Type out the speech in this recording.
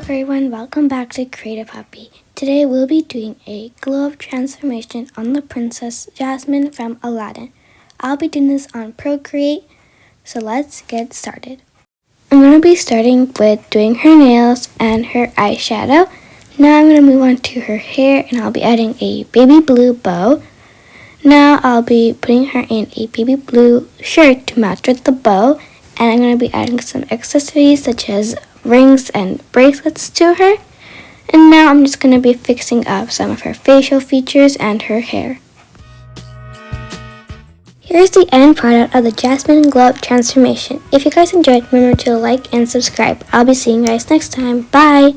everyone, welcome back to Creative Happy. Today we'll be doing a glow-up transformation on the princess Jasmine from Aladdin. I'll be doing this on Procreate, so let's get started. I'm going to be starting with doing her nails and her eyeshadow. Now I'm going to move on to her hair and I'll be adding a baby blue bow. Now I'll be putting her in a baby blue shirt to match with the bow, and I'm going to be adding some accessories such as rings and bracelets to her. And now I'm just going to be fixing up some of her facial features and her hair. Here's the end product of the Jasmine Glow-up Transformation. If you guys enjoyed, remember to like and subscribe. I'll be seeing you guys next time. Bye!